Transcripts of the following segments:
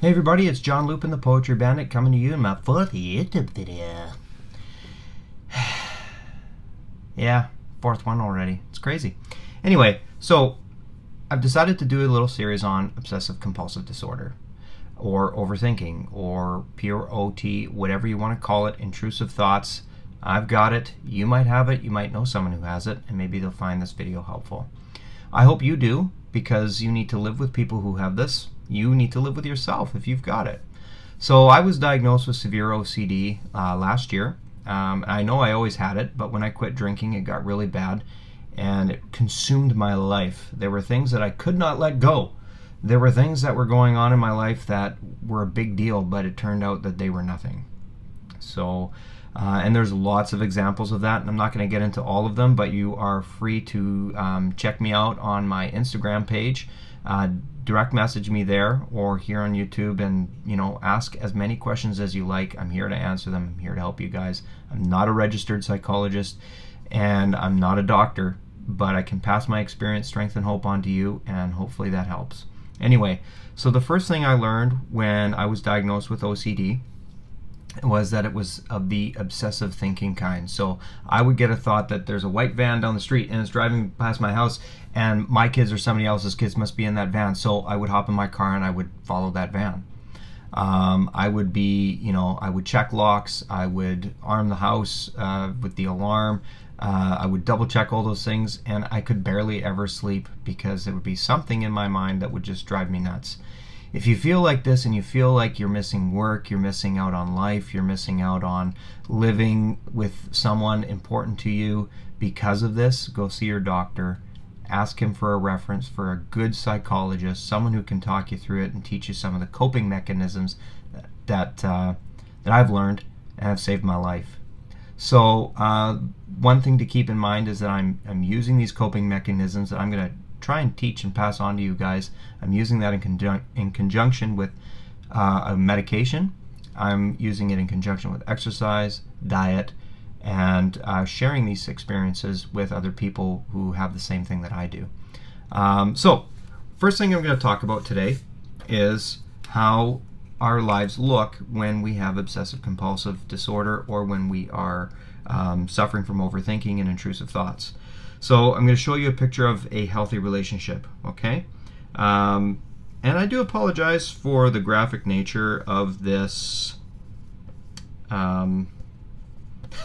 Hey everybody, it's John Lupin, the Poetry Bandit, coming to you in my fourth YouTube video. Yeah, fourth one already. It's crazy. Anyway, so I've decided to do a little series on obsessive compulsive disorder, or overthinking, or POT, whatever you want to call it, intrusive thoughts. I've got it. You might have it. You might know someone who has it, and maybe they'll find this video helpful. I hope you do, because you need to live with people who have this. You need to live with yourself if you've got it. So I was diagnosed with severe OCD last year. I know I always had it, but when I quit drinking, it got really bad, and it consumed my life. There were things that I could not let go. There were things that were going on in my life that were a big deal, but it turned out that they were nothing. So, and there's lots of examples of that, and I'm not going to get into all of them, but you are free to check me out on my Instagram page. Direct message me there or here on YouTube, and ask as many questions as you like. I'm here to answer them. I'm here to help you guys. I'm not a registered psychologist, and I'm not a doctor, but I can pass my experience, strength, and hope on to you, and hopefully that helps. Anyway, so the first thing I learned when I was diagnosed with OCD was that it was of the obsessive thinking kind. So I would get a thought that there's a white van down the street and it's driving past my house, and my kids or somebody else's kids must be in that van. So I would hop in my car and I would follow that van. I would be, I would check locks. I would arm the house with the alarm. I would double check all those things, and I could barely ever sleep because there would be something in my mind that would just drive me nuts. If you feel like this and you feel like you're missing work, you're missing out on life, you're missing out on living with someone important to you because of this, go see your doctor. Ask him for a reference for a good psychologist, someone who can talk you through it and teach you some of the coping mechanisms that I've learned and have saved my life. So one thing to keep in mind is that I'm using these coping mechanisms that I'm going to try and teach and pass on to you guys. I'm using that in conjunction with a medication. I'm using it in conjunction with exercise, diet, and sharing these experiences with other people who have the same thing that I do. So first thing I'm going to talk about today is how our lives look when we have obsessive compulsive disorder, or when we are suffering from overthinking and intrusive thoughts. So I'm going to show you a picture of a healthy relationship, okay? And I do apologize for the graphic nature of this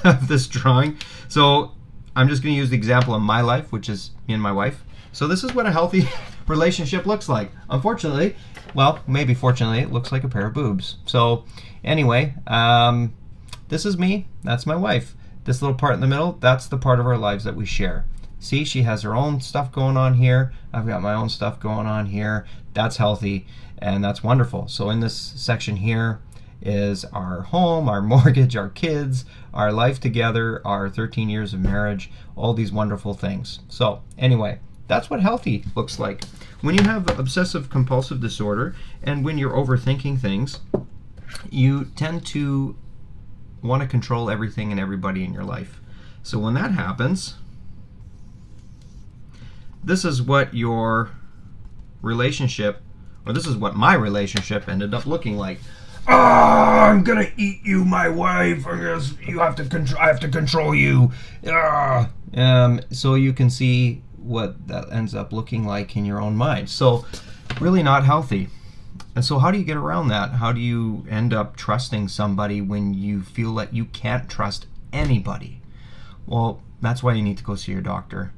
of this drawing. So I'm just going to use the example of my life, which is me and my wife. So this is what a healthy relationship looks like. Unfortunately, well, maybe fortunately, it looks like a pair of boobs. So anyway, this is me, that's my wife. This little part in the middle, that's the part of our lives that we share. See, she has her own stuff going on here. I've got my own stuff going on here. That's healthy, and that's wonderful. So in this section here is our home, our mortgage, our kids, our life together, our 13 years of marriage, all these wonderful things. So anyway, that's what healthy looks like. When you have obsessive compulsive disorder and when you're overthinking things, you tend to want to control everything and everybody in your life. So when that happens, this is what your relationship, or this is what my relationship ended up looking like. I'm gonna eat you, my wife. You have to control. I have to control you. So you can see what that ends up looking like in your own mind. So really not healthy. And so how do you get around that? How do you end up trusting somebody when you feel that you can't trust anybody? Well, that's why you need to go see your doctor.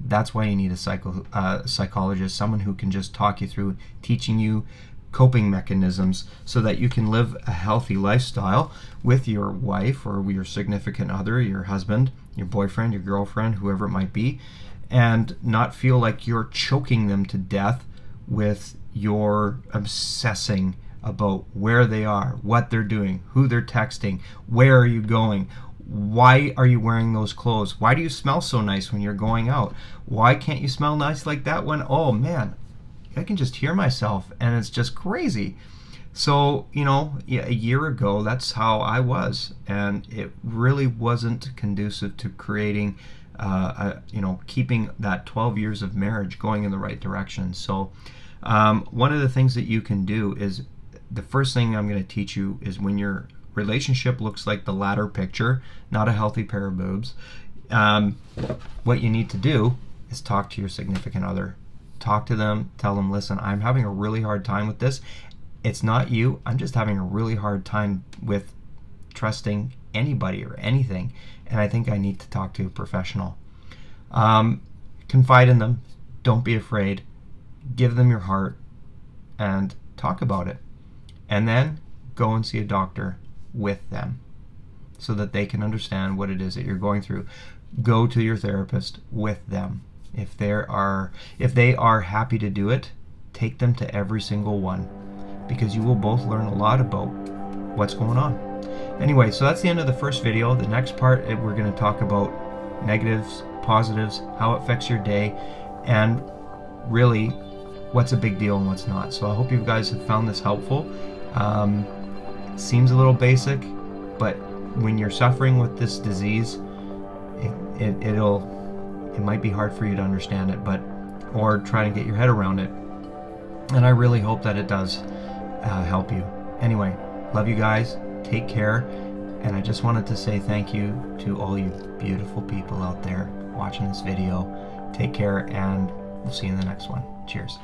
That's why you need a psychologist, someone who can just talk you through, teaching you coping mechanisms so that you can live a healthy lifestyle with your wife or your significant other, your husband, your boyfriend, your girlfriend, whoever it might be, and not feel like you're choking them to death with your obsessing about where they are, what they're doing, who they're texting, where are you going, why are you wearing those clothes, why do you smell so nice when you're going out, why can't you smell nice like that one? Oh man, I can just hear myself, and it's just crazy. So a year ago, that's how I was, and it really wasn't conducive to creating keeping that 12 years of marriage going in the right direction. So one of the things that you can do is the first thing I'm going to teach you is when your relationship looks like the latter picture, not a healthy pair of boobs, what you need to do is talk to your significant other. Talk to them, tell them, listen, I'm having a really hard time with this. It's not you, I'm just having a really hard time with trusting anybody or anything, and I think I need to talk to a professional. Confide in them, don't be afraid, give them your heart, and talk about it. And then go and see a doctor with them so that they can understand what it is that you're going through. Go to your therapist with them. If they are happy to do it, take them to every single one, because you will both learn a lot about what's going on. Anyway, so that's the end of the first video. The next part, we're going to talk about negatives, positives, how it affects your day, and really what's a big deal and what's not. So I hope you guys have found this helpful. Seems a little basic, but when you're suffering with this disease, it might be hard for you to understand it, or try to get your head around it. And I really hope that it does help you. Anyway, love you guys. Take care. And I just wanted to say thank you to all you beautiful people out there watching this video. Take care, and we'll see you in the next one. Cheers.